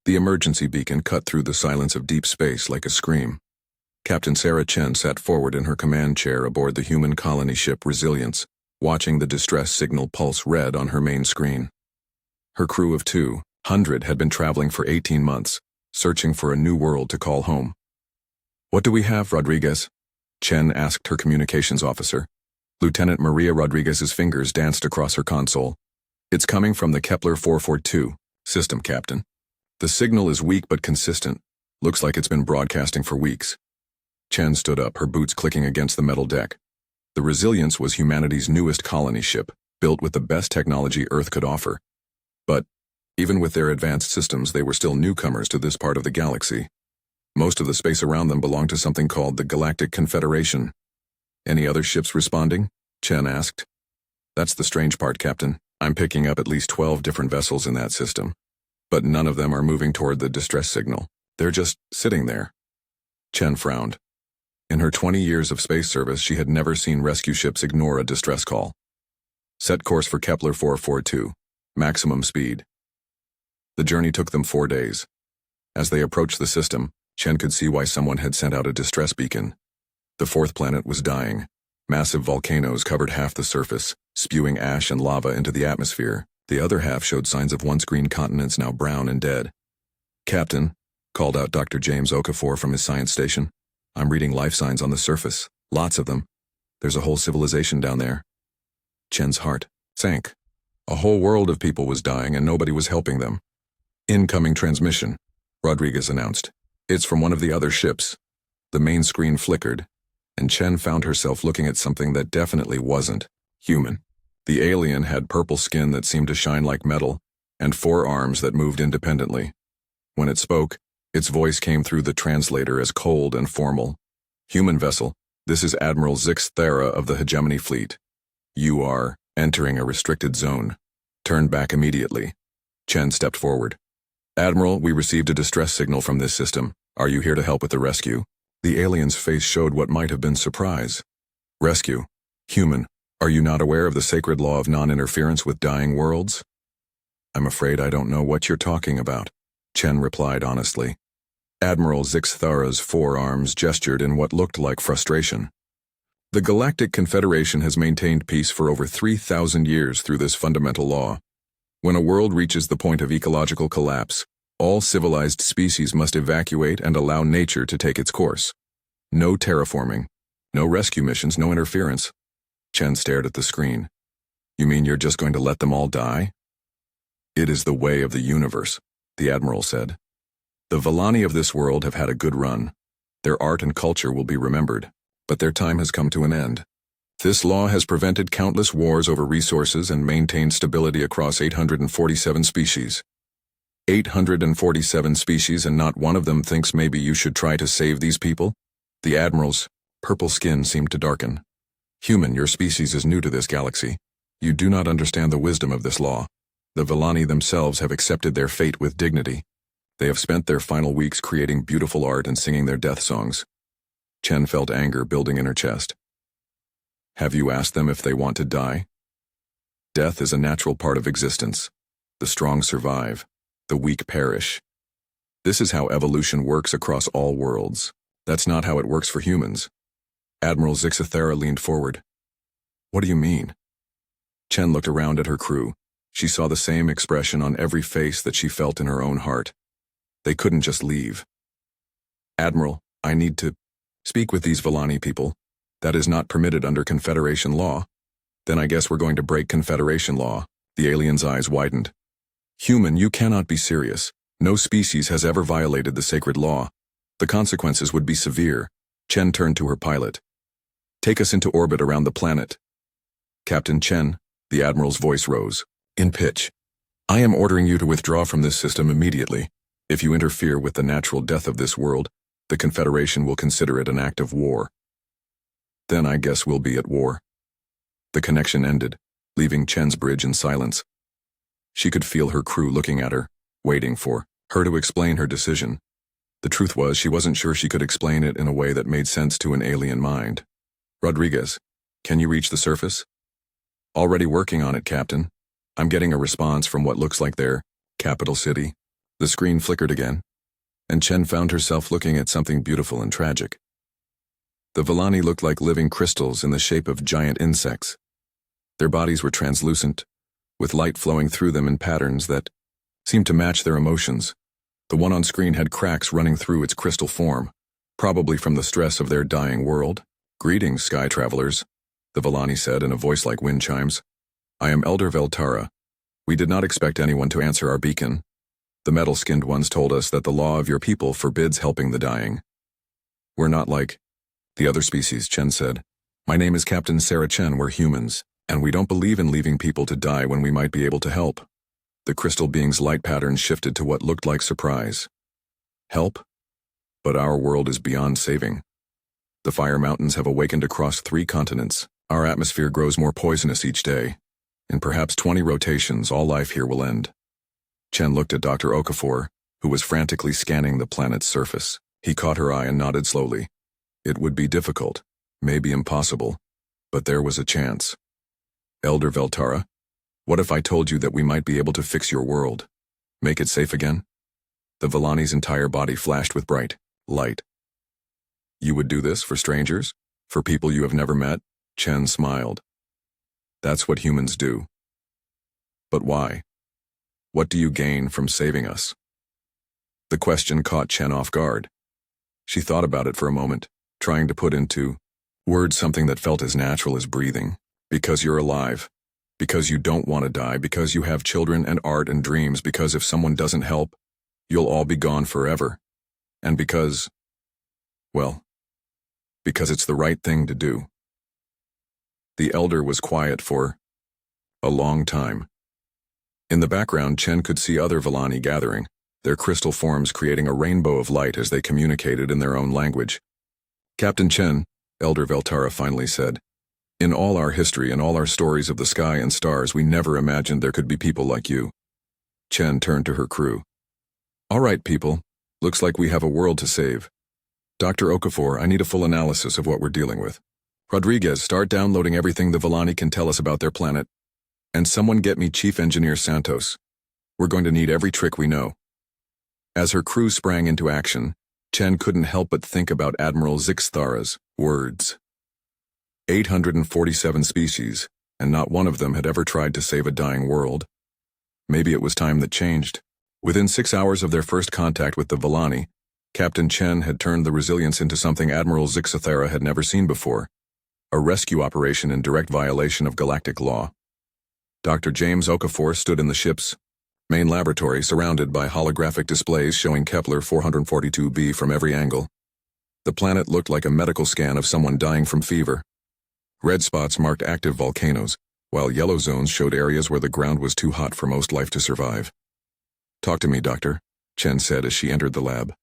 The emergency beacon cut through the silence of deep space like a scream. Captain Sarah Chen sat forward in her command chair aboard the human colony ship Resilience, watching the distress signal pulse red on her main screen. Her crew of 200 had been traveling for 18 months, searching for a new world to call home. "What do we have, Rodriguez?" Chen asked her communications officer. Lieutenant Maria Rodriguez's fingers danced across her console. "It's coming from the Kepler 442 system, Captain. The signal is weak but consistent. Looks like it's been broadcasting for weeks." Chen stood up, her boots clicking against the metal deck. The Resilience was humanity's newest colony ship, built with the best technology Earth could offer. But, even with their advanced systems, they were still newcomers to this part of the galaxy. Most of the space around them belonged to something called the Galactic Confederation. "Any other ships responding?" Chen asked. "That's the strange part, Captain. I'm picking up at least 12 different vessels in that system. But none of them are moving toward the distress signal. They're just sitting there." Chen frowned. In her 20 years of space service, she had never seen rescue ships ignore a distress call. "Set course for Kepler 442. Maximum speed." The journey took them 4 days. As they approached the system, Chen could see why someone had sent out a distress beacon. The fourth planet was dying. Massive volcanoes covered half the surface, spewing ash and lava into the atmosphere. The other half showed signs of once green continents now brown and dead. "Captain," called out Dr. James Okafor from his science station, "I'm reading life signs on the surface. Lots of them. There's a whole civilization down there." Chen's heart sank. A whole world of people was dying and nobody was helping them. "Incoming transmission," Rodriguez announced. "It's from one of the other ships." The main screen flickered, and Chen found herself looking at something that definitely wasn't human. The alien had purple skin that seemed to shine like metal, and 4 arms that moved independently. When it spoke, its voice came through the translator as cold and formal. "Human vessel, this is Admiral Zix Thera of the Hegemony Fleet. You are entering a restricted zone. Turn back immediately." Chen stepped forward. "Admiral, we received a distress signal from this system. Are you here to help with the rescue?" The alien's face showed what might have been surprise. "Rescue? Human, are you not aware of the sacred law of non-interference with dying worlds?" "I'm afraid I don't know what you're talking about," Chen replied honestly. Admiral Zix Thera's 4 arms gestured in what looked like frustration. "The Galactic Confederation has maintained peace for over 3,000 years through this fundamental law. When a world reaches the point of ecological collapse, all civilized species must evacuate and allow nature to take its course. No terraforming, no rescue missions, no interference." Chen stared at the screen. "You mean you're just going to let them all die?" "It is the way of the universe," the Admiral said. "The Vani of this world have had a good run. Their art and culture will be remembered, but their time has come to an end. This law has prevented countless wars over resources and maintained stability across 847 species. 847 species, and not one of them thinks maybe you should try to save these people?" The Admiral's purple skin seemed to darken. "Human, your species is new to this galaxy. You do not understand the wisdom of this law. The Vani themselves have accepted their fate with dignity. They have spent their final weeks creating beautiful art and singing their death songs." Chen felt anger building in her chest. "Have you asked them if they want to die? Death is a natural part of existence. The strong survive, the weak perish. This is how evolution works across all worlds. That's not how it works for humans." Admiral Zix Thera leaned forward. "What do you mean?" Chen looked around at her crew. She saw the same expression on every face that she felt in her own heart. They couldn't just leave. "Admiral, I need to speak with these Vani people. That is not permitted under Confederation law." "Then I guess we're going to break Confederation law." The alien's eyes widened. "Human, you cannot be serious. No species has ever violated the sacred law. The consequences would be severe." Chen turned to her pilot. "Take us into orbit around the planet." "Captain Chen," the Admiral's voice rose, in pitch. "I am ordering you to withdraw from this system immediately. If you interfere with the natural death of this world, the Confederation will consider it an act of war." "Then I guess we'll be at war." The connection ended, leaving Chen's bridge in silence. She could feel her crew looking at her, waiting for her to explain her decision. The truth was, she wasn't sure she could explain it in a way that made sense to an alien mind. "Rodriguez, can you reach the surface?" "Already working on it, Captain. I'm getting a response from what looks like their capital city. The screen flickered again, and Chen found herself looking at something beautiful and tragic. The Vani looked like living crystals in the shape of giant insects. Their bodies were translucent, with light flowing through them in patterns that seemed to match their emotions. The one on screen had cracks running through its crystal form, probably from the stress of their dying world. "Greetings, sky travelers," the Vani said in a voice like wind chimes. "I am Elder Veltara. We did not expect anyone to answer our beacon. The metal-skinned ones told us that the law of your people forbids helping the dying. We're not like the other species," Chen said. "My name is Captain Sarah Chen. We're humans, and we don't believe in leaving people to die when we might be able to help." The crystal being's light patterns shifted to what looked like surprise. "Help? But our world is beyond saving. The fire mountains have awakened across 3 continents. Our atmosphere grows more poisonous each day. In perhaps 20 rotations, all life here will end." Chen looked at Dr. Okafor, who was frantically scanning the planet's surface. He caught her eye and nodded slowly. It would be difficult, maybe impossible, but there was a chance. "Elder Veltara, what if I told you that we might be able to fix your world? Make it safe again?" The Vani's entire body flashed with bright light. "You would do this for strangers? For people you have never met?" Chen smiled. "That's what humans do." "But why? What do you gain from saving us?" The question caught Chen off guard. She thought about it for a moment, trying to put into words something that felt as natural as breathing. "Because you're alive. Because you don't want to die. Because you have children and art and dreams. Because if someone doesn't help, you'll all be gone forever. And because, well, because it's the right thing to do." The elder was quiet for a long time. In the background, Chen could see other Vani gathering, their crystal forms creating a rainbow of light as they communicated in their own language. "Captain Chen," Elder Veltara finally said, "in all our history and all our stories of the sky and stars, we never imagined there could be people like you." Chen turned to her crew. "All right, people. Looks like we have a world to save. Dr. Okafor, I need a full analysis of what we're dealing with. Rodriguez, start downloading everything the Vani can tell us about their planet. And someone get me Chief Engineer Santos. We're going to need every trick we know." As her crew sprang into action, Chen couldn't help but think about Admiral Zixthara's words. 847 species, and not one of them had ever tried to save a dying world. Maybe it was time that changed. Within 6 hours of their first contact with the Vani, Captain Chen had turned the resilience into something Admiral Zixthara had never seen before. A rescue operation in direct violation of galactic law. Dr. James Okafor stood in the ship's main laboratory, surrounded by holographic displays showing Kepler 442b from every angle. The planet looked like a medical scan of someone dying from fever. Red spots marked active volcanoes, while yellow zones showed areas where the ground was too hot for most life to survive. "Talk to me, Doctor," Chen said as she entered the lab.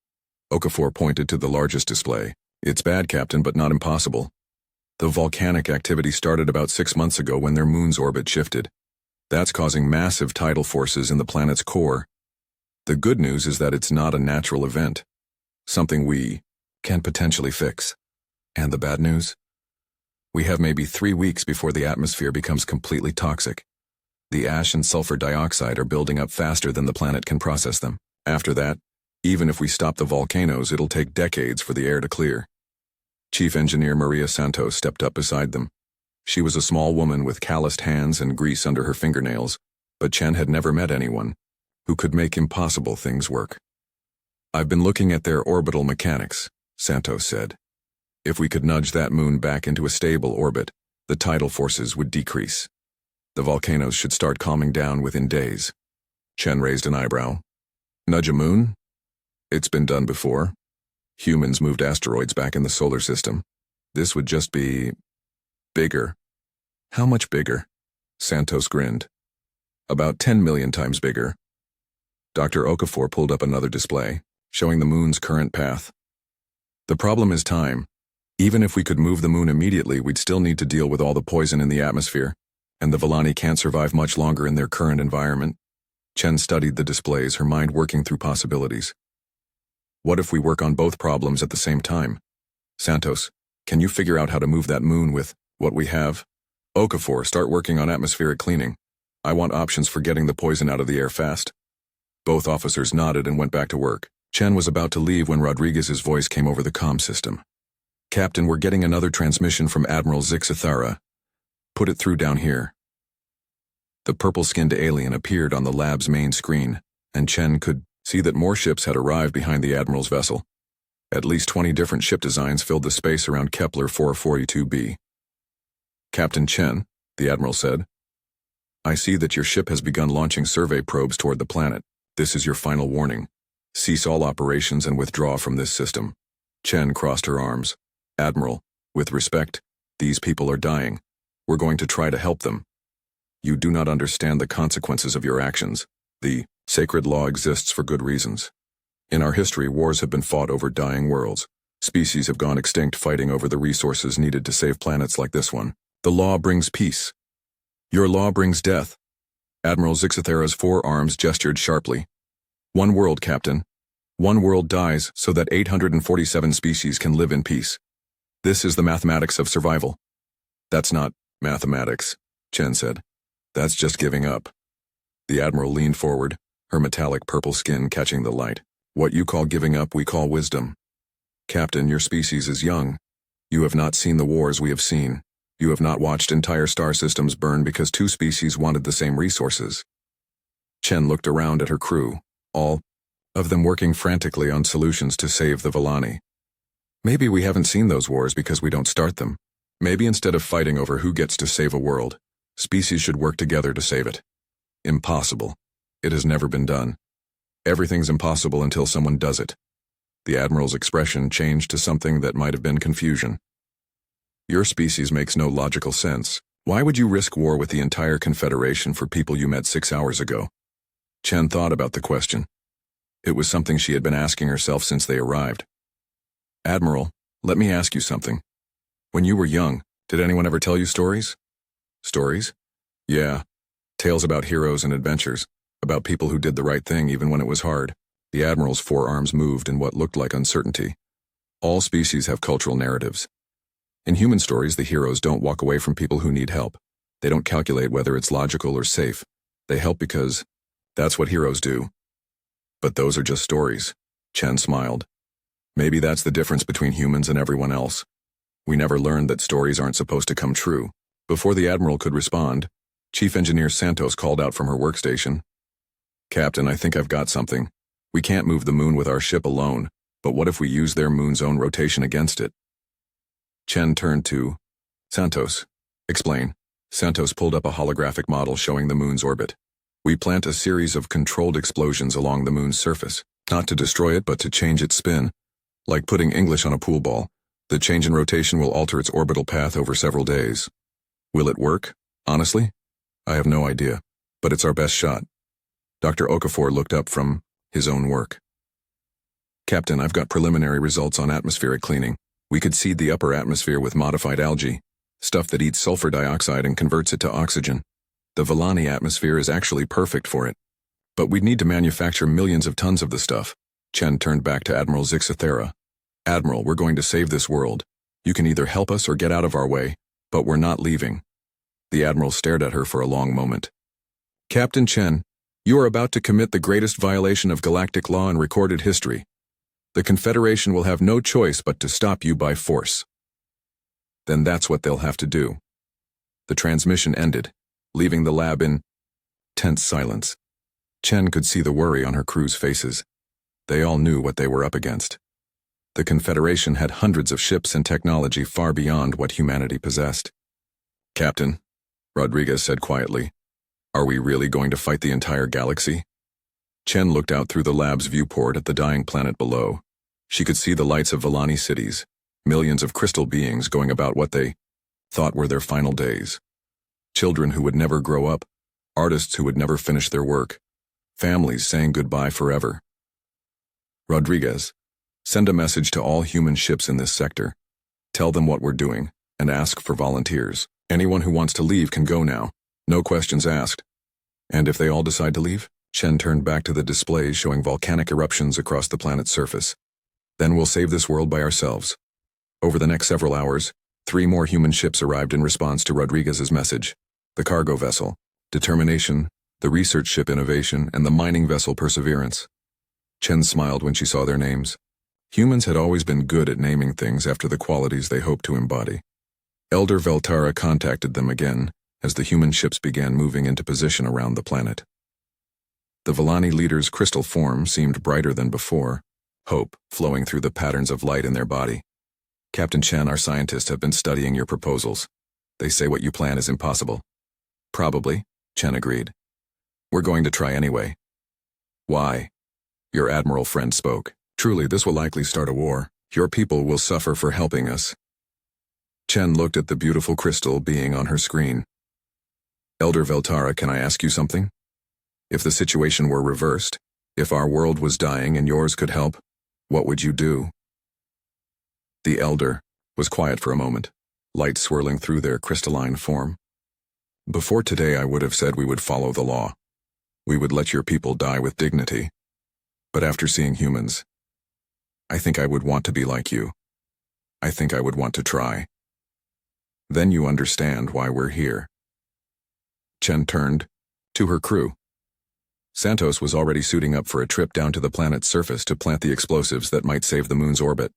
Okafor pointed to the largest display. "It's bad, Captain, but not impossible. The volcanic activity started about 6 months ago when their moon's orbit shifted. That's causing massive tidal forces in the planet's core. The good news is that it's not a natural event, something we can potentially fix. And the bad news? We have maybe 3 weeks before the atmosphere becomes completely toxic. The ash and sulfur dioxide are building up faster than the planet can process them. After that, even if we stop the volcanoes, it'll take decades for the air to clear." Chief Engineer Maria Santos stepped up beside them. She was a small woman with calloused hands and grease under her fingernails, but Chen had never met anyone who could make impossible things work. "I've been looking at their orbital mechanics," Santos said. "If we could nudge that moon back into a stable orbit, the tidal forces would decrease. The volcanoes should start calming down within days." Chen raised an eyebrow. "Nudge a moon? It's been done before. Humans moved asteroids back in the solar system. This would just be bigger." "How much bigger?" Santos grinned. "About 10 million times bigger." Dr. Okafor pulled up another display, showing the moon's current path. "The problem is time. Even if we could move the moon immediately, we'd still need to deal with all the poison in the atmosphere, and the Vani can't survive much longer in their current environment." Chen studied the displays, her mind working through possibilities. "What if we work on both problems at the same time? Santos, can you figure out how to move that moon with what we have? Okafor, start working on atmospheric cleaning. I want options for getting the poison out of the air fast." Both officers nodded and went back to work. Chen was about to leave when Rodriguez's voice came over the comm system. Captain, we're getting another transmission from Admiral Zixathara. Put it through down here. The purple-skinned alien appeared on the lab's main screen, and Chen could see that more ships had arrived behind the Admiral's vessel. At least 20 different ship designs filled the space around Kepler 442b. Captain Chen, the Admiral said, I see that your ship has begun launching survey probes toward the planet. This is your final warning. Cease all operations and withdraw from this system. Chen crossed her arms. Admiral, with respect, these people are dying. We're going to try to help them. You do not understand the consequences of your actions. The sacred law exists for good reasons. In our history, wars have been fought over dying worlds. Species have gone extinct fighting over the resources needed to save planets like this one. The law brings peace. Your law brings death. Admiral Zixathara's forearms gestured sharply. One world, Captain. One world dies so that 847 species can live in peace. This is the mathematics of survival. That's not mathematics, Chen said. That's just giving up. The Admiral leaned forward, her metallic purple skin catching the light. What you call giving up, we call wisdom. Captain, your species is young. You have not seen the wars we have seen. You have not watched entire star systems burn because two species wanted the same resources. Chen looked around at her crew, all of them working frantically on solutions to save the Vani. Maybe we haven't seen those wars because we don't start them. Maybe instead of fighting over who gets to save a world, species should work together to save it. Impossible. It has never been done. Everything's impossible until someone does it. The Admiral's expression changed to something that might have been confusion. Your species makes no logical sense. Why would you risk war with the entire Confederation for people you met 6 hours ago? Chen thought about the question. It was something she had been asking herself since they arrived. Admiral, let me ask you something. When you were young, did anyone ever tell you stories? Stories? Yeah. Tales about heroes and adventures, about people who did the right thing even when it was hard. The Admiral's forearms moved in what looked like uncertainty. All species have cultural narratives. In human stories, the heroes don't walk away from people who need help. They don't calculate whether it's logical or safe. They help because that's what heroes do. But those are just stories. Chen smiled. Maybe that's the difference between humans and everyone else. We never learned that stories aren't supposed to come true. Before the Admiral could respond, Chief Engineer Santos called out from her workstation. Captain, I think I've got something. We can't move the moon with our ship alone, but what if we use their moon's own rotation against it? Chen turned to Santos. Explain. Santos pulled up a holographic model showing the moon's orbit. We plant a series of controlled explosions along the moon's surface, not to destroy it but to change its spin. Like putting English on a pool ball, the change in rotation will alter its orbital path over several days. Will it work? Honestly? I have no idea, but it's our best shot. Dr. Okafor looked up from his own work. Captain, I've got preliminary results on atmospheric cleaning. We could seed the upper atmosphere with modified algae, stuff that eats sulfur dioxide and converts it to oxygen. The Vani atmosphere is actually perfect for it. But we'd need to manufacture millions of tons of the stuff. Chen turned back to Admiral Zixathara. Admiral, we're going to save this world. You can either help us or get out of our way, but we're not leaving. The Admiral stared at her for a long moment. Captain Chen, you are about to commit the greatest violation of galactic law in recorded history. The Confederation will have no choice but to stop you by force. Then that's what they'll have to do. The transmission ended, leaving the lab in tense silence. Chen could see the worry on her crew's faces. They all knew what they were up against. The Confederation had hundreds of ships and technology far beyond what humanity possessed. Captain, Rodriguez said quietly, are we really going to fight the entire galaxy? Chen looked out through the lab's viewport at the dying planet below. She could see the lights of Vani cities, millions of crystal beings going about what they thought were their final days. Children who would never grow up, artists who would never finish their work, families saying goodbye forever. Rodriguez, send a message to all human ships in this sector. Tell them what we're doing, and ask for volunteers. Anyone who wants to leave can go now. No questions asked. And if they all decide to leave? Chen turned back to the displays showing volcanic eruptions across the planet's surface. Then we'll save this world by ourselves. Over the next several hours, 3 more human ships arrived in response to Rodriguez's message. The cargo vessel, Determination, the research ship Innovation, and the mining vessel Perseverance. Chen smiled when she saw their names. Humans had always been good at naming things after the qualities they hoped to embody. Elder Veltara contacted them again as the human ships began moving into position around the planet. The Vani leader's crystal form seemed brighter than before, hope flowing through the patterns of light in their body. Captain Chen, our scientists have been studying your proposals. They say what you plan is impossible. Probably, Chen agreed. We're going to try anyway. Why? Your admiral friend spoke. Truly, this will likely start a war. Your people will suffer for helping us. Chen looked at the beautiful crystal being on her screen. Elder Veltara, can I ask you something? If the situation were reversed, if our world was dying and yours could help, what would you do? The elder was quiet for a moment, light swirling through their crystalline form. Before today, I would have said we would follow the law. We would let your people die with dignity. But after seeing humans, I think I would want to be like you. I think I would want to try. Then you understand why we're here. Chen turned to her crew. Santos was already suiting up for a trip down to the planet's surface to plant the explosives that might save the moon's orbit.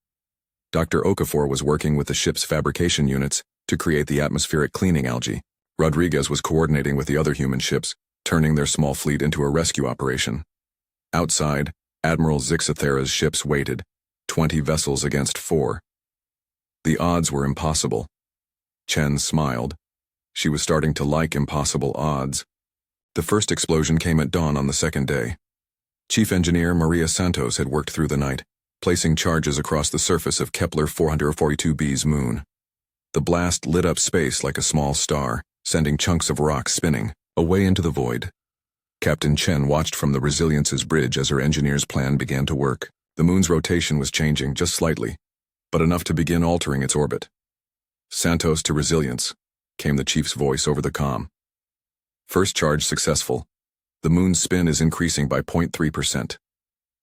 Dr. Okafor was working with the ship's fabrication units to create the atmospheric cleaning algae. Rodriguez was coordinating with the other human ships, turning their small fleet into a rescue operation. Outside, Admiral Zixathera's ships waited, 20 vessels against 4. The odds were impossible. Chen smiled. She was starting to like impossible odds. The first explosion came at dawn on the second day. Chief Engineer Maria Santos had worked through the night, placing charges across the surface of Kepler 442b's moon. The blast lit up space like a small star, sending chunks of rock spinning away into the void. Captain Chen watched from the Resilience's bridge as her engineer's plan began to work. The moon's rotation was changing just slightly, but enough to begin altering its orbit. Santos to Resilience, came the chief's voice over the comm. First charge successful. The moon's spin is increasing by 0.3%.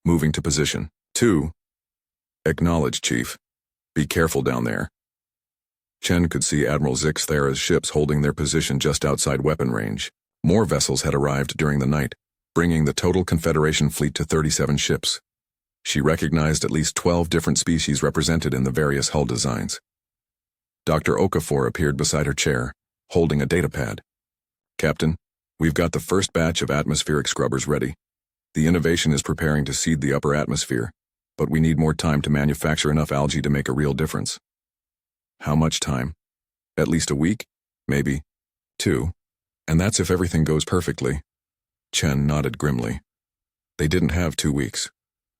Moving to position 2. Acknowledged, Chief. Be careful down there. Chen could see Admiral Zixathera's ships holding their position just outside weapon range. More vessels had arrived during the night, bringing the total Confederation fleet to 37 ships. She recognized at least 12 different species represented in the various hull designs. Dr. Okafor appeared beside her chair, holding a datapad. Captain, we've got the first batch of atmospheric scrubbers ready. The Innovation is preparing to seed the upper atmosphere, but we need more time to manufacture enough algae to make a real difference. How much time? At least a week? Maybe 2. And that's if everything goes perfectly. Chen nodded grimly. They didn't have 2 weeks.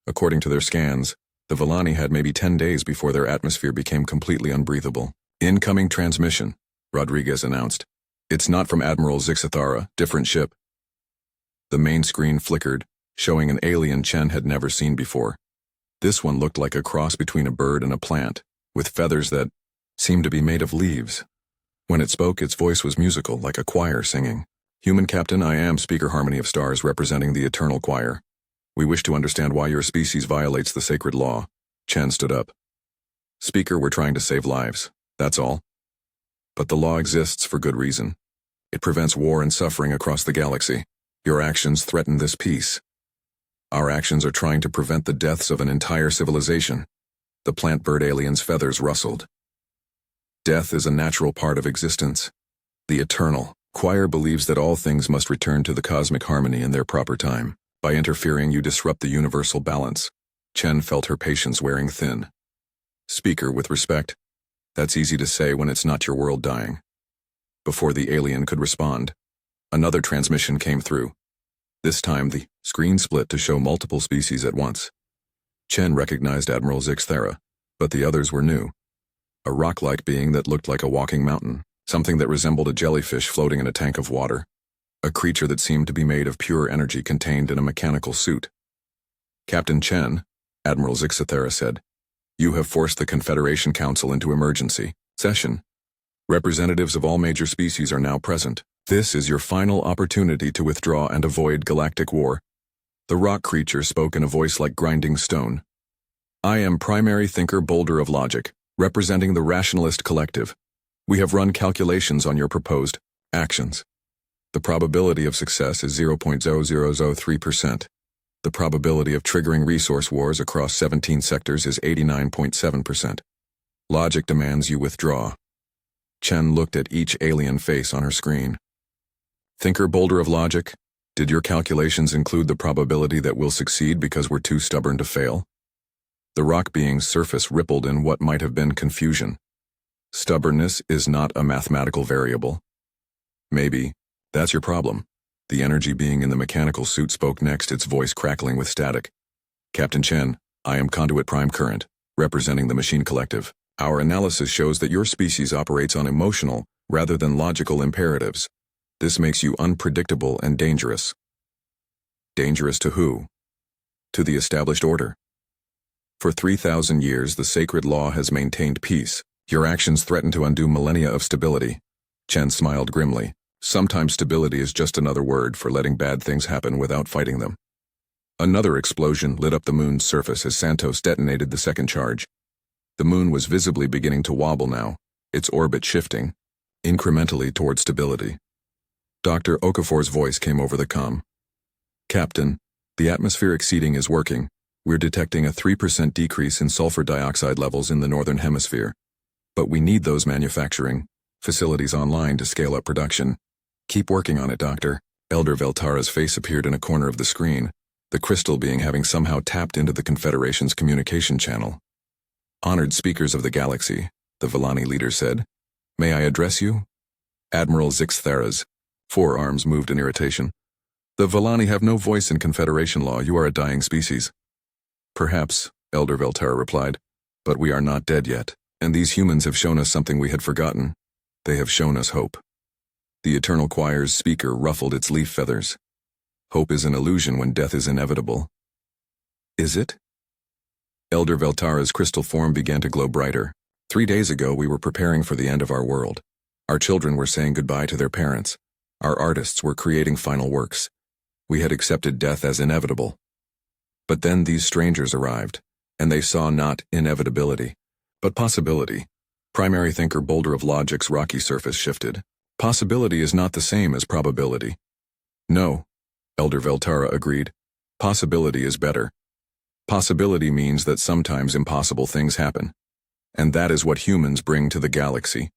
According to their scans, the Vani had maybe 10 days before their atmosphere became completely unbreathable. Incoming transmission, Rodriguez announced. It's not from Admiral Zixathara, different ship. The main screen flickered, showing an alien Chen had never seen before. This one looked like a cross between a bird and a plant, with feathers that seemed to be made of leaves. When it spoke, its voice was musical, like a choir singing. Human Captain, I am Speaker Harmony of Stars representing the Eternal Choir. We wish to understand why your species violates the sacred law. Chen stood up. Speaker, we're trying to save lives, that's all. But the law exists for good reason. It prevents war and suffering across the galaxy. Your actions threaten this peace. Our actions are trying to prevent the deaths of an entire civilization. The plant-bird alien's feathers rustled. Death is a natural part of existence. The Eternal Choir believes that all things must return to the cosmic harmony in their proper time. By interfering, you disrupt the universal balance. Chen felt her patience wearing thin. Speaker, with respect, that's easy to say when it's not your world dying. Before the alien could respond, another transmission came through. This time, the screen split to show multiple species at once. Chen recognized Admiral Zixathera, but the others were new. A rock-like being that looked like a walking mountain, something that resembled a jellyfish floating in a tank of water, a creature that seemed to be made of pure energy contained in a mechanical suit. Captain Chen, Admiral Zixathera said, you have forced the Confederation Council into emergency session. Representatives of all major species are now present. This is your final opportunity to withdraw and avoid galactic war. The rock creature spoke in a voice like grinding stone. I am Primary Thinker Boulder of Logic, representing the Rationalist Collective. We have run calculations on your proposed actions. The probability of success is 0.0003%. The probability of triggering resource wars across 17 sectors is 89.7%. Logic demands you withdraw. Chen looked at each alien face on her screen. Thinker boulder of logic, did your calculations include the probability that we'll succeed because we're too stubborn to fail? The rock being's surface rippled in what might have been confusion. Stubbornness is not a mathematical variable. Maybe that's your problem. The energy being in the mechanical suit spoke next, its voice crackling with static. Captain Chen, I am Conduit Prime Current, representing the Machine Collective. Our analysis shows that your species operates on emotional, rather than logical imperatives. This makes you unpredictable and dangerous. Dangerous to who? To the established order. For 3,000 years, the sacred law has maintained peace. Your actions threaten to undo millennia of stability. Chen smiled grimly. Sometimes stability is just another word for letting bad things happen without fighting them. Another explosion lit up the moon's surface as Santos detonated the second charge. The moon was visibly beginning to wobble now, its orbit shifting, incrementally toward stability. Dr. Okafor's voice came over the comm. Captain, the atmospheric seeding is working. We're detecting a 3% decrease in sulfur dioxide levels in the northern hemisphere. But we need those manufacturing facilities online to scale up production. Keep working on it, Doctor. Elder Veltara's face appeared in a corner of the screen, the crystal being having somehow tapped into the Confederation's communication channel. Honored speakers of the galaxy, the Vani leader said. May I address you? Admiral Zixthera's forearms moved in irritation. The Vani have no voice in Confederation law. You are a dying species. Perhaps, Elder Veltara replied, but we are not dead yet, and these humans have shown us something we had forgotten. They have shown us hope. The Eternal Choir's speaker ruffled its leaf feathers. Hope is an illusion when death is inevitable. Is it? Elder Veltara's crystal form began to glow brighter. 3 days ago we were preparing for the end of our world. Our children were saying goodbye to their parents. Our artists were creating final works. We had accepted death as inevitable. But then these strangers arrived, and they saw not inevitability, but possibility. Primary thinker boulder of logic's rocky surface shifted. Possibility is not the same as probability. No, Elder Veltara agreed. Possibility is better. Possibility means that sometimes impossible things happen. And that is what humans bring to the galaxy.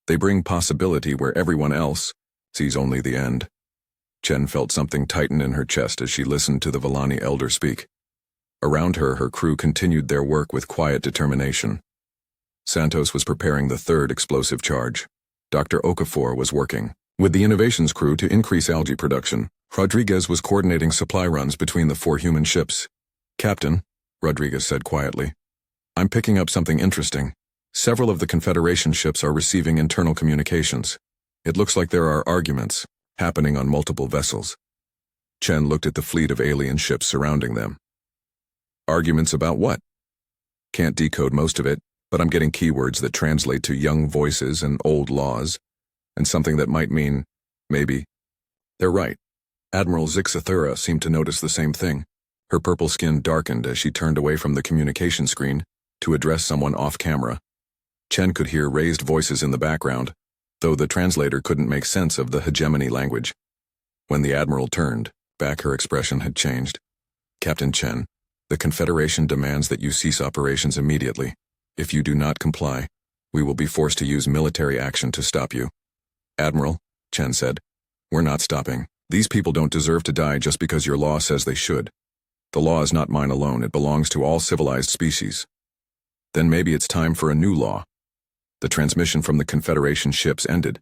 They bring possibility where everyone else sees only the end. Chen felt something tighten in her chest as she listened to the Vani elder speak. Around her, her crew continued their work with quiet determination. Santos was preparing the third explosive charge. Dr. Okafor was working with the innovations crew to increase algae production. Rodriguez was coordinating supply runs between the 4 human ships. Captain, Rodriguez said quietly, I'm picking up something interesting. Several of the Confederation ships are receiving internal communications. It looks like there are arguments happening on multiple vessels. Chen looked at the fleet of alien ships surrounding them. Arguments about what? Can't decode most of it, but I'm getting keywords that translate to young voices and old laws, and something that might mean, maybe. They're right. Admiral Zixthera seemed to notice the same thing. Her purple skin darkened as she turned away from the communication screen to address someone off camera. Chen could hear raised voices in the background, though the translator couldn't make sense of the hegemony language. When the Admiral turned back, her expression had changed. Captain Chen, the Confederation demands that you cease operations immediately. If you do not comply, we will be forced to use military action to stop you. Admiral, Chen said, we're not stopping. These people don't deserve to die just because your law says they should. The law is not mine alone, it belongs to all civilized species. Then maybe it's time for a new law. The transmission from the Confederation ships ended,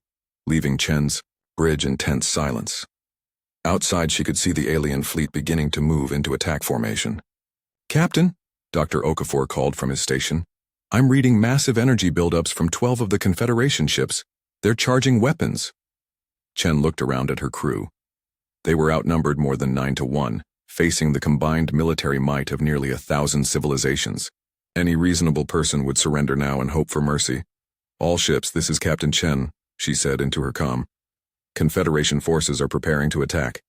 leaving Chen's bridge in tense silence. Outside she could see the alien fleet beginning to move into attack formation. Captain, Dr. Okafor called from his station. I'm reading massive energy buildups from 12 of the Confederation ships. They're charging weapons. Chen looked around at her crew. They were outnumbered more than 9 to 1, facing the combined military might of nearly 1,000 civilizations. Any reasonable person would surrender now and hope for mercy. All ships, this is Captain Chen, she said into her comm. Confederation forces are preparing to attack.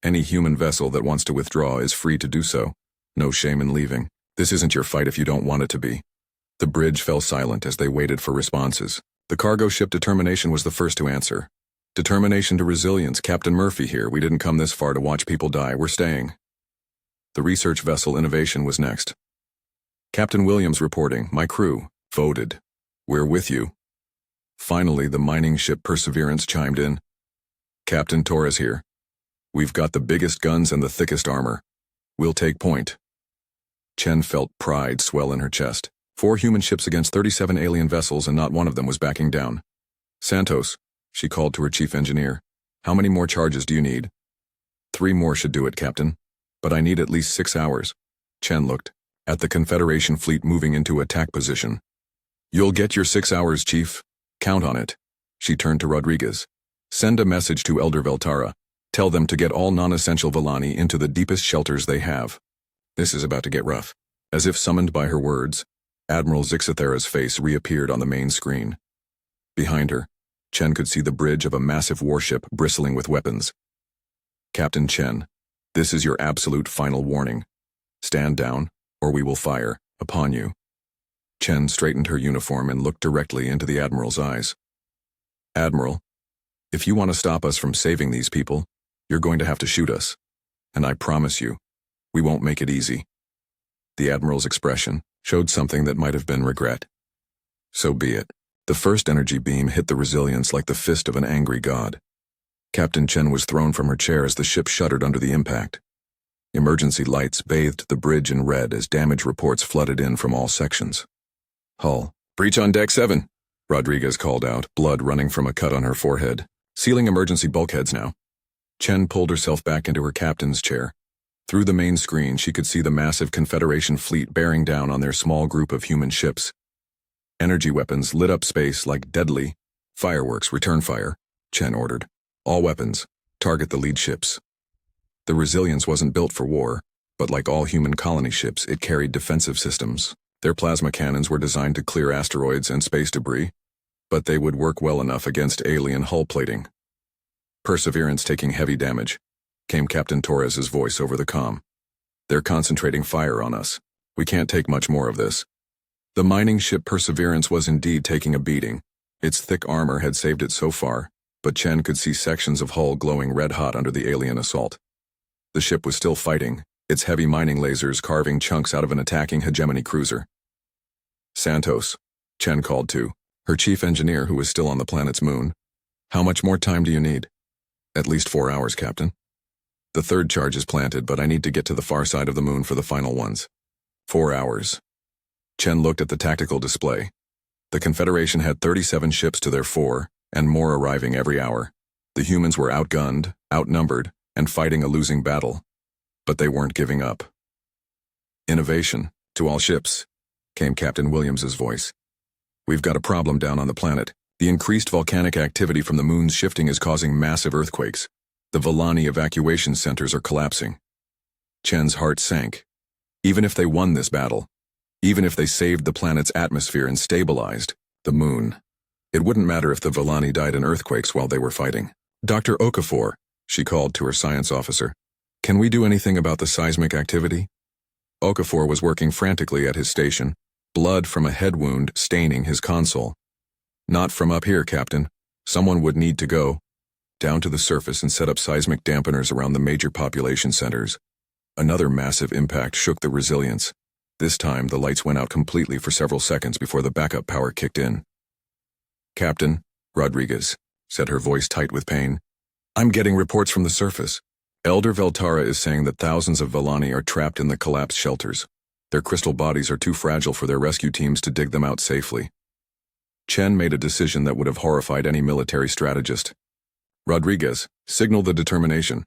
Any human vessel that wants to withdraw is free to do so. No shame in leaving. This isn't your fight if you don't want it to be. The bridge fell silent as they waited for responses. The cargo ship Determination was the first to answer. Determination to resilience. Captain Murphy here. We didn't come this far to watch people die. We're staying. The research vessel Innovation was next. Captain Williams reporting. My crew voted. We're with you. Finally, the mining ship Perseverance chimed in. Captain Torres here. We've got the biggest guns and the thickest armor. We'll take point. Chen felt pride swell in her chest. 4 human ships against 37 alien vessels, and not one of them was backing down. Santos, she called to her chief engineer. How many more charges do you need? 3 more should do it, Captain. But I need at least 6 hours. Chen looked at the Confederation fleet moving into attack position. You'll get your 6 hours, Chief. Count on it. She turned to Rodriguez. Send a message to Elder Veltara. Tell them to get all non-essential Vani into the deepest shelters they have. This is about to get rough. As if summoned by her words, Admiral Zixathera's face reappeared on the main screen. Behind her, Chen could see the bridge of a massive warship bristling with weapons. Captain Chen, this is your absolute final warning. Stand down, or we will fire upon you. Chen straightened her uniform and looked directly into the Admiral's eyes. Admiral, if you want to stop us from saving these people, you're going to have to shoot us. And I promise you, we won't make it easy. The Admiral's expression showed something that might have been regret. So be it. The first energy beam hit the Resilience like the fist of an angry god. Captain Chen was thrown from her chair as the ship shuddered under the impact. Emergency lights bathed the bridge in red as damage reports flooded in from all sections. Hull. Breach on deck 7, Rodriguez called out, blood running from a cut on her forehead. Sealing emergency bulkheads now. Chen pulled herself back into her captain's chair. Through the main screen, she could see the massive Confederation fleet bearing down on their small group of human ships. Energy weapons lit up space like deadly fireworks. Return fire, Chen ordered. All weapons, target the lead ships. The Resilience wasn't built for war, but like all human colony ships, it carried defensive systems. Their plasma cannons were designed to clear asteroids and space debris, but they would work well enough against alien hull plating. Perseverance taking heavy damage, came Captain Torres's voice over the comm. They're concentrating fire on us. We can't take much more of this. The mining ship Perseverance was indeed taking a beating. Its thick armor had saved it so far, but Chen could see sections of hull glowing red-hot under the alien assault. The ship was still fighting, its heavy mining lasers carving chunks out of an attacking hegemony cruiser. Santos, Chen called to her chief engineer who was still on the planet's moon. How much more time do you need? At least 4 hours, Captain. The 3rd charge is planted, but I need to get to the far side of the moon for the final ones. 4 hours. Chen looked at the tactical display. The Confederation had 37 ships to their 4, and more arriving every hour. The humans were outgunned, outnumbered, and fighting a losing battle. But they weren't giving up. Innovation, to all ships, came Captain Williams's voice. We've got a problem down on the planet. The increased volcanic activity from the moon's shifting is causing massive earthquakes. The Vani evacuation centers are collapsing. Chen's heart sank. Even if they won this battle, even if they saved the planet's atmosphere and stabilized the moon, it wouldn't matter if the Vani died in earthquakes while they were fighting. Dr. Okafor, she called to her science officer. Can we do anything about the seismic activity? Okafor was working frantically at his station, blood from a head wound staining his console. Not from up here, Captain. Someone would need to go down to the surface and set up seismic dampeners around the major population centers. Another massive impact shook the Resilience. This time, the lights went out completely for several seconds before the backup power kicked in. Captain, Rodriguez, said her voice tight with pain. I'm getting reports from the surface. Elder Veltara is saying that thousands of Vani are trapped in the collapsed shelters. Their crystal bodies are too fragile for their rescue teams to dig them out safely. Chen made a decision that would have horrified any military strategist. Rodriguez, signal the determination.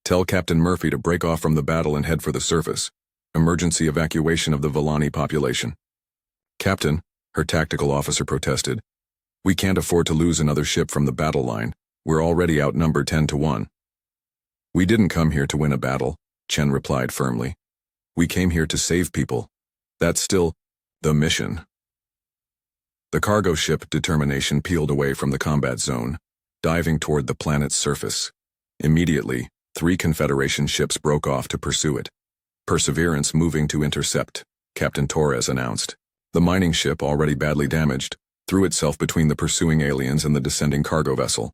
Tell Captain Murphy to break off from the battle and head for the surface. Emergency evacuation of the Vani population. Captain, her tactical officer protested. We can't afford to lose another ship from the battle line. We're already outnumbered 10-1. We didn't come here to win a battle, Chen replied firmly. We came here to save people. That's still the mission. The cargo ship Determination peeled away from the combat zone, diving toward the planet's surface. Immediately, 3 Confederation ships broke off to pursue it. Perseverance moving to intercept, Captain Torres announced. The mining ship, already badly damaged, threw itself between the pursuing aliens and the descending cargo vessel.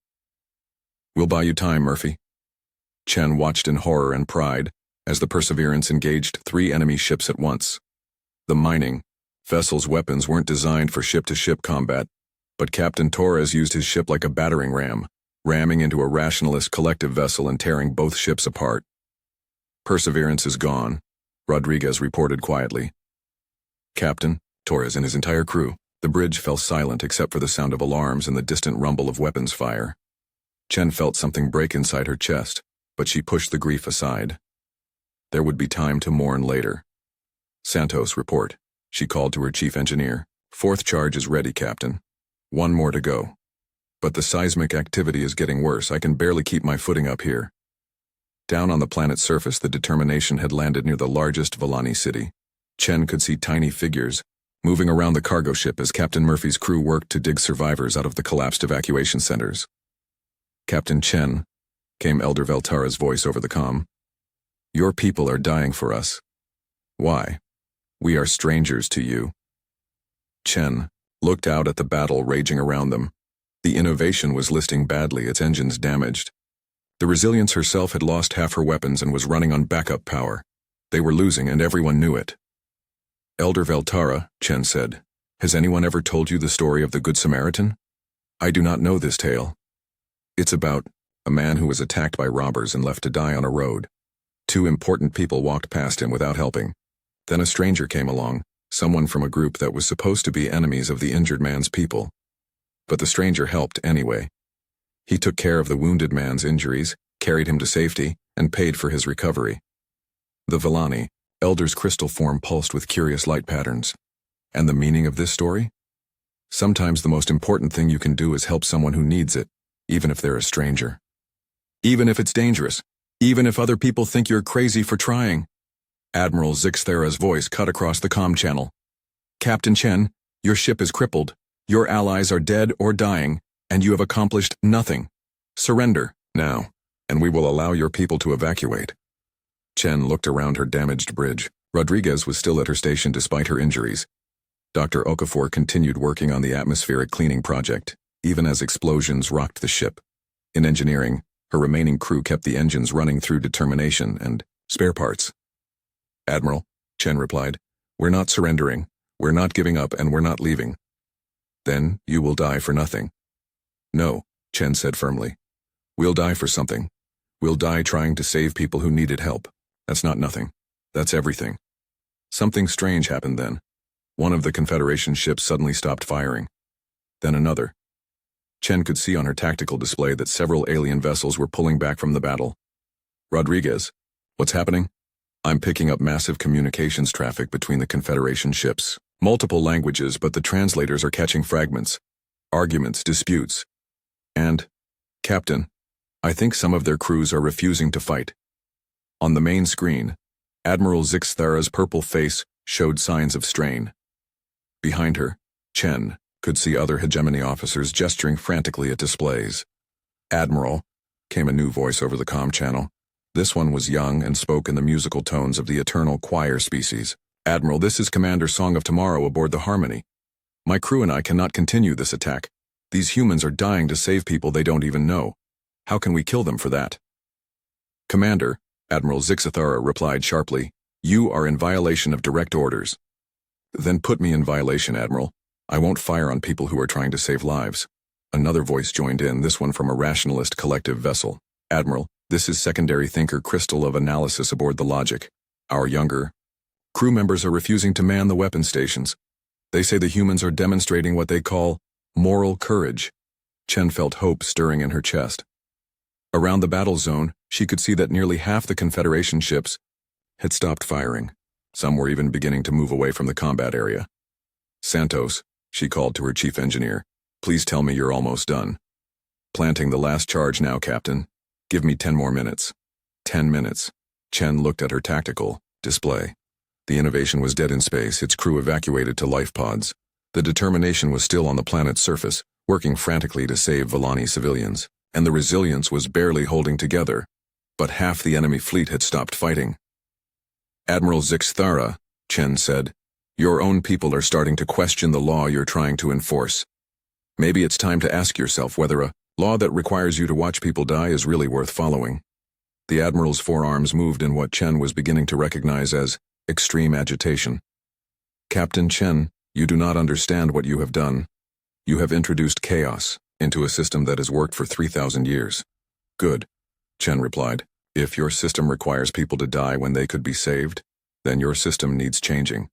We'll buy you time, Murphy. Chen watched in horror and pride as the Perseverance engaged 3 enemy ships at once. The mining vessel's weapons weren't designed for ship-to-ship combat, but Captain Torres used his ship like a battering ram, ramming into a rationalist collective vessel and tearing both ships apart. Perseverance is gone, Rodriguez reported quietly. Captain Torres and his entire crew. The bridge fell silent except for the sound of alarms and the distant rumble of weapons fire. Chen felt something break inside her chest, but she pushed the grief aside. There would be time to mourn later. Santos, report. She called to her chief engineer. 4th charge is ready, Captain. 1 more to go. But the seismic activity is getting worse. I can barely keep my footing up here. Down on the planet's surface, the Determination had landed near the largest Vani city. Chen could see tiny figures moving around the cargo ship as Captain Murphy's crew worked to dig survivors out of the collapsed evacuation centers. Captain Chen, came Elder Veltara's voice over the comm. Your people are dying for us. Why? We are strangers to you. Chen looked out at the battle raging around them. The Innovation was listing badly, its engines damaged. The Resilience herself had lost half her weapons and was running on backup power. They were losing, and everyone knew it. Elder Veltara, Chen said, has anyone ever told you the story of the Good Samaritan? I do not know this tale. It's about a man who was attacked by robbers and left to die on a road. 2 important people walked past him without helping. Then a stranger came along, someone from a group that was supposed to be enemies of the injured man's people. But the stranger helped anyway. He took care of the wounded man's injuries, carried him to safety, and paid for his recovery. The Vani, Elder's crystal form pulsed with curious light patterns. And the meaning of this story? Sometimes the most important thing you can do is help someone who needs it, even if they're a stranger. Even if it's dangerous. Even if other people think you're crazy for trying. Admiral Zixthera's voice cut across the comm channel. Captain Chen, your ship is crippled. Your allies are dead or dying, and you have accomplished nothing. Surrender, now, and we will allow your people to evacuate. Chen looked around her damaged bridge. Rodriguez was still at her station despite her injuries. Dr. Okafor continued working on the atmospheric cleaning project, even as explosions rocked the ship. In engineering, her remaining crew kept the engines running through Determination and spare parts. Admiral, Chen replied, we're not surrendering, we're not giving up, and we're not leaving. Then you will die for nothing. No, Chen said firmly. We'll die for something. We'll die trying to save people who needed help. That's not nothing. That's everything. Something strange happened then. One of the Confederation ships suddenly stopped firing. Then another. Chen could see on her tactical display that several alien vessels were pulling back from the battle. Rodriguez, what's happening? I'm picking up massive communications traffic between the Confederation ships. Multiple languages, but the translators are catching fragments. Arguments, disputes. And, Captain, I think some of their crews are refusing to fight. On the main screen, Admiral Zixthera's purple face showed signs of strain. Behind her, Chen could see other hegemony officers gesturing frantically at displays. Admiral, came a new voice over the comm channel. This one was young and spoke in the musical tones of the eternal choir species. Admiral, this is Commander Song of Tomorrow aboard the Harmony. My crew and I cannot continue this attack. These humans are dying to save people they don't even know. How can we kill them for that? Commander, Admiral Zixthera replied sharply, you are in violation of direct orders. Then put me in violation, Admiral. I won't fire on people who are trying to save lives. Another voice joined in, this one from a rationalist collective vessel. Admiral, this is secondary thinker Crystal of Analysis aboard the Logic. Our younger crew members are refusing to man the weapon stations. They say the humans are demonstrating what they call moral courage. Chen felt hope stirring in her chest. Around the battle zone, she could see that nearly half the Confederation ships had stopped firing. Some were even beginning to move away from the combat area. Santos, she called to her chief engineer, please tell me you're almost done. Planting the last charge now, Captain. Give me 10 more minutes. 10 minutes. Chen looked at her tactical display. The Innovation was dead in space, its crew evacuated to life pods. The Determination was still on the planet's surface, working frantically to save Vani civilians, and the Resilience was barely holding together. But half the enemy fleet had stopped fighting. Admiral Zixthera, Chen said, your own people are starting to question the law you're trying to enforce. Maybe it's time to ask yourself whether a Law that requires you to watch people die is really worth following. The Admiral's forearms moved in what Chen was beginning to recognize as extreme agitation. Captain Chen, you do not understand what you have done. You have introduced chaos into a system that has worked for 3,000 years. Good, Chen replied. If your system requires people to die when they could be saved, then your system needs changing.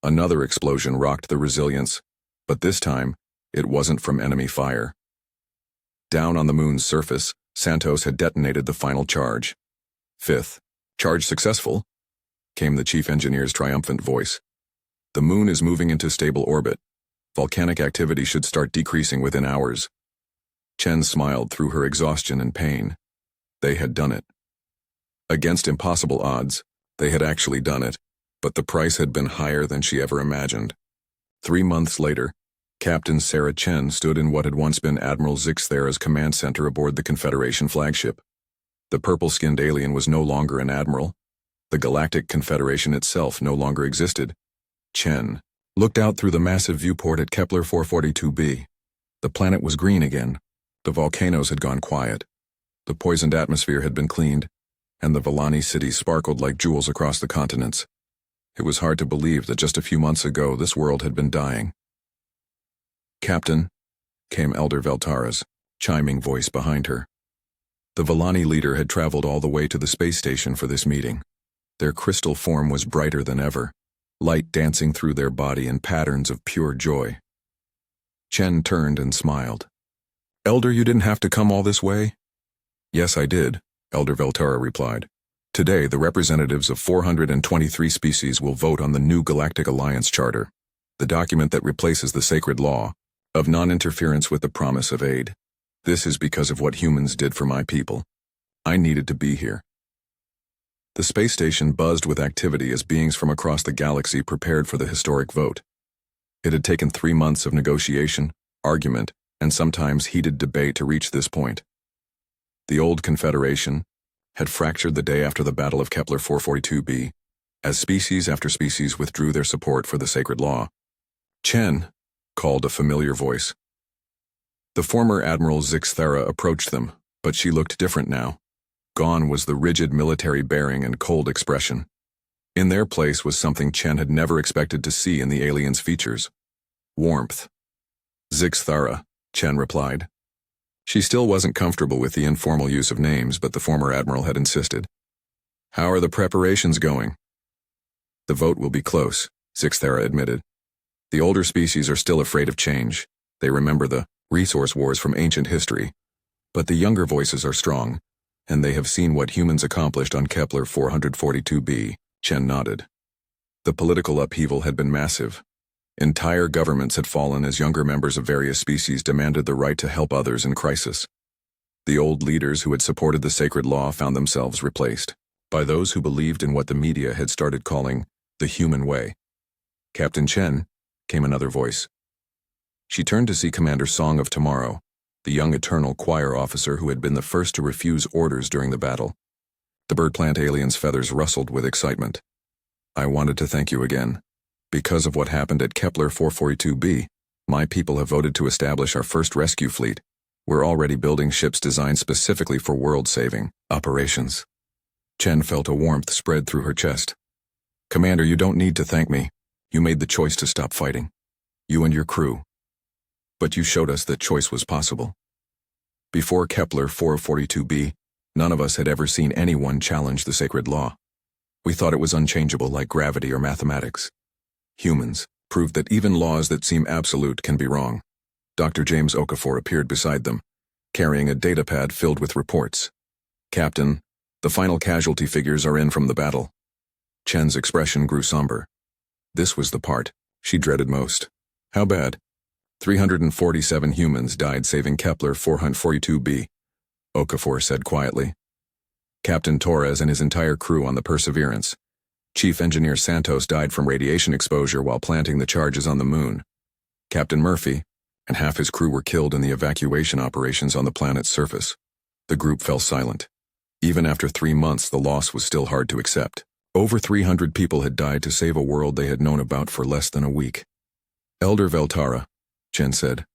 Another explosion rocked the resilience, but this time, it wasn't from enemy fire. Down on the moon's surface, Santos had detonated the final charge. Fifth, charge successful, came the chief engineer's triumphant voice. The moon is moving into stable orbit. Volcanic activity should start decreasing within hours. Chen smiled through her exhaustion and pain. They had done it. Against impossible odds, they had actually done it, but the price had been higher than she ever imagined. 3 months later, Captain Sarah Chen stood in what had once been Admiral Zix Thera's command center aboard the Confederation flagship. The purple-skinned alien was no longer an admiral. The Galactic Confederation itself no longer existed. Chen looked out through the massive viewport at Kepler 442b. The planet was green again. The volcanoes had gone quiet. The poisoned atmosphere had been cleaned, and the Vani cities sparkled like jewels across the continents. It was hard to believe that just a few months ago this world had been dying. Captain, came Elder Veltara's chiming voice behind her. The Vallani leader had traveled all the way to the space station for this meeting. Their crystal form was brighter than ever, light dancing through their body in patterns of pure joy. Chen turned and smiled. Elder, you didn't have to come all this way? Yes, I did, Elder Veltara replied. Today, the representatives of 423 species will vote on the new Galactic Alliance Charter, the document that replaces the sacred law of non-interference with the promise of aid. This is because of what humans did for my people. I needed to be here. The space station buzzed with activity as beings from across the galaxy prepared for the historic vote. It had taken 3 months of negotiation, argument, and sometimes heated debate to reach this point. The old Confederation had fractured the day after the Battle of Kepler 442b, as species after species withdrew their support for the sacred law. Chen, called a familiar voice. The former Admiral Zix Thera approached them, but she looked different now. Gone was the rigid military bearing and cold expression. In their place was something Chen had never expected to see in the alien's features. Warmth. Zix Thera, Chen replied. She still wasn't comfortable with the informal use of names, but the former admiral had insisted. How are the preparations going? The vote will be close, Zix Thera admitted. The older species are still afraid of change. They remember the resource wars from ancient history. But the younger voices are strong, and they have seen what humans accomplished on Kepler 442b, Chen nodded. The political upheaval had been massive. Entire governments had fallen as younger members of various species demanded the right to help others in crisis. The old leaders who had supported the sacred law found themselves replaced by those who believed in what the media had started calling the human way. Captain Chen, came another voice. She turned to see Commander Song of Tomorrow, the young Eternal Choir officer who had been the first to refuse orders during the battle. The bird plant alien's feathers rustled with excitement. I wanted to thank you again. Because of what happened at Kepler 442b, my people have voted to establish our first rescue fleet. We're already building ships designed specifically for world-saving operations. Chen felt a warmth spread through her chest. Commander, you don't need to thank me. You made the choice to stop fighting. You and your crew. But you showed us that choice was possible. Before Kepler 442b, none of us had ever seen anyone challenge the sacred law. We thought it was unchangeable like gravity or mathematics. Humans proved that even laws that seem absolute can be wrong. Dr. James Okafor appeared beside them, carrying a datapad filled with reports. Captain, the final casualty figures are in from the battle. Chen's expression grew somber. This was the part she dreaded most. How bad? 347 humans died saving Kepler 442b, Okafor said quietly. Captain Torres and his entire crew on the Perseverance. Chief Engineer Santos died from radiation exposure while planting the charges on the moon. Captain Murphy and half his crew were killed in the evacuation operations on the planet's surface. The group fell silent. Even after 3 months, the loss was still hard to accept. Over 300 people had died to save a world they had known about for less than a week. Elder Veltara, Chen said,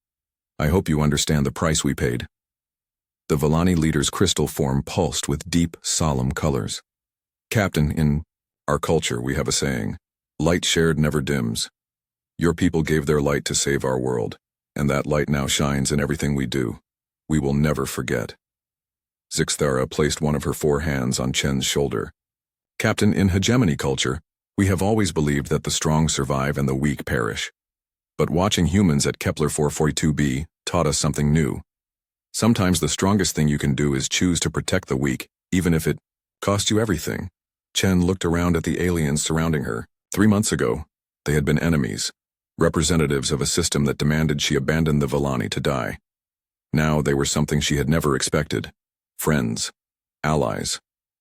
I hope you understand the price we paid. The Vani leader's crystal form pulsed with deep, solemn colors. Captain, in our culture we have a saying, light shared never dims. Your people gave their light to save our world, and that light now shines in everything we do. We will never forget. Zixthara placed one of her 4 hands on Chen's shoulder. Captain, in hegemony culture, we have always believed that the strong survive and the weak perish. But watching humans at Kepler 442b taught us something new. Sometimes the strongest thing you can do is choose to protect the weak, even if it costs you everything. Chen looked around at the aliens surrounding her. 3 months ago, they had been enemies, representatives of a system that demanded she abandon the Vani to die. Now they were something she had never expected. Friends, allies,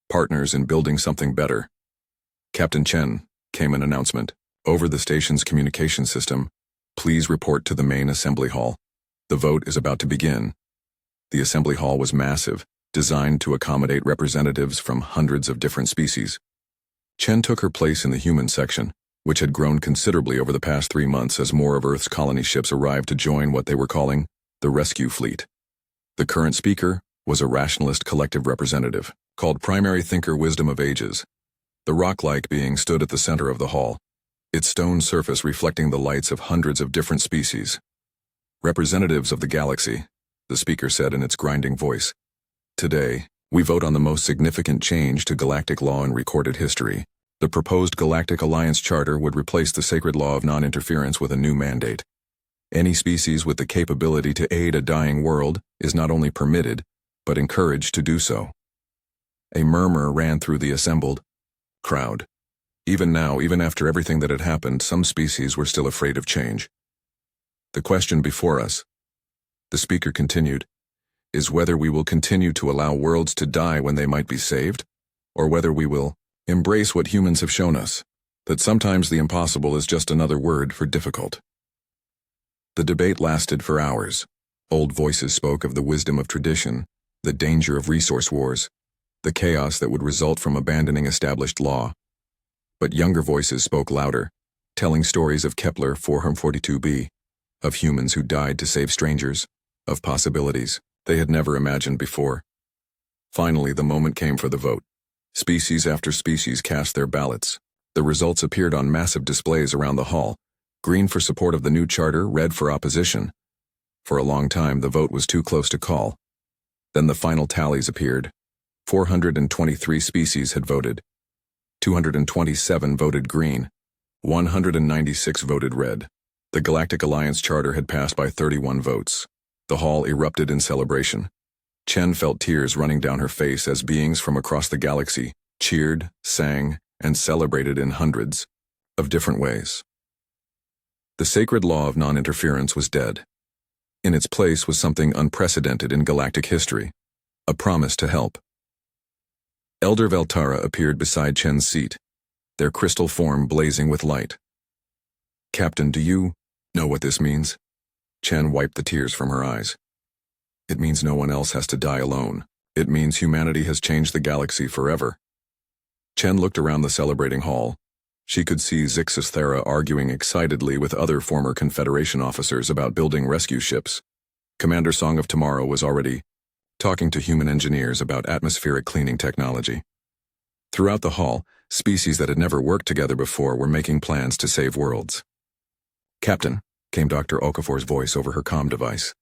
partners in building something better. Captain Chen, came an announcement. Over the station's communication system, please report to the main assembly hall. The vote is about to begin. The assembly hall was massive, designed to accommodate representatives from hundreds of different species. Chen took her place in the human section, which had grown considerably over the past 3 months as more of Earth's colony ships arrived to join what they were calling the rescue fleet. The current speaker was a rationalist collective representative, called Primary Thinker Wisdom of Ages. The rock-like being stood at the center of the hall, its stone surface reflecting the lights of hundreds of different species. Representatives of the galaxy, the speaker said in its grinding voice. Today, we vote on the most significant change to galactic law in recorded history. The proposed Galactic Alliance Charter would replace the sacred law of non-interference with a new mandate. Any species with the capability to aid a dying world is not only permitted, but encouraged to do so. A murmur ran through the assembled crowd. Even now, even after everything that had happened, some species were still afraid of change. The question before us, the speaker continued, is whether we will continue to allow worlds to die when they might be saved, or whether we will embrace what humans have shown us, that sometimes the impossible is just another word for difficult. The debate lasted for hours. Old voices spoke of the wisdom of tradition, the danger of resource wars, the chaos that would result from abandoning established law. But younger voices spoke louder, telling stories of Kepler 442b, of humans who died to save strangers, of possibilities they had never imagined before. Finally, the moment came for the vote. Species after species cast their ballots. The results appeared on massive displays around the hall, green for support of the new charter, red for opposition. For a long time, the vote was too close to call. Then the final tallies appeared. 423 species had voted. 227 voted green. 196 voted red. The Galactic Alliance Charter had passed by 31 votes. The hall erupted in celebration. Chen felt tears running down her face as beings from across the galaxy cheered, sang, and celebrated in hundreds of different ways. The sacred law of non-interference was dead. In its place was something unprecedented in galactic history, a promise to help. Elder Veltara appeared beside Chen's seat, their crystal form blazing with light. Captain, do you know what this means? Chen wiped the tears from her eyes. It means no one else has to die alone. It means humanity has changed the galaxy forever. Chen looked around the celebrating hall. She could see Zixthara arguing excitedly with other former Confederation officers about building rescue ships. Commander Song of Tomorrow was already talking to human engineers about atmospheric cleaning technology. Throughout the hall, species that had never worked together before were making plans to save worlds. Captain, came Dr. Okafor's voice over her comm device.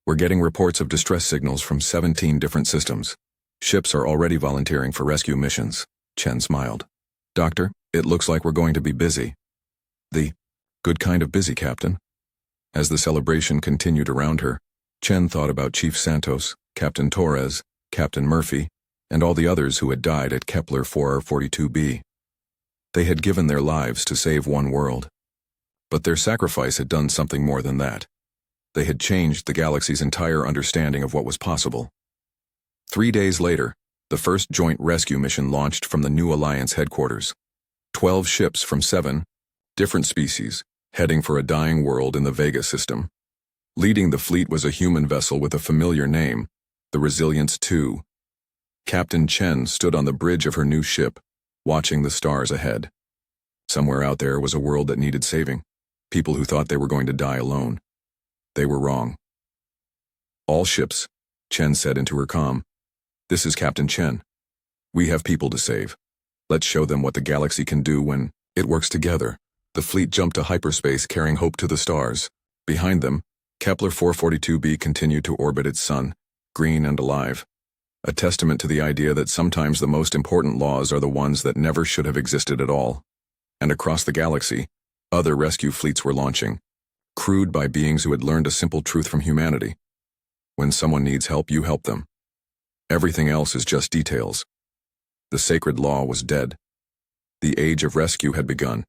We're getting reports of distress signals from 17 different systems. Ships are already volunteering for rescue missions. Chen smiled. Doctor, it looks like we're going to be busy. The good kind of busy, Captain. As the celebration continued around her, Chen thought about Chief Santos, Captain Torres, Captain Murphy, and all the others who had died at Kepler 442b. They had given their lives to save one world. But their sacrifice had done something more than that. They had changed the galaxy's entire understanding of what was possible. 3 days later, the first joint rescue mission launched from the new Alliance headquarters. 12 ships from 7 different species, heading for a dying world in the Vega system. Leading the fleet was a human vessel with a familiar name, the Resilience II. Captain Chen stood on the bridge of her new ship, watching the stars ahead. Somewhere out there was a world that needed saving, people who thought they were going to die alone. They were wrong. All ships, Chen said into her comm. "This is Captain Chen. We have people to save. Let's show them what the galaxy can do when it works together." The fleet jumped to hyperspace carrying hope to the stars. Behind them, Kepler 442b continued to orbit its sun, green and alive. A testament to the idea that sometimes the most important laws are the ones that never should have existed at all. And across the galaxy, other rescue fleets were launching, crewed by beings who had learned a simple truth from humanity. When someone needs help, you help them. Everything else is just details. The sacred law was dead. The age of rescue had begun.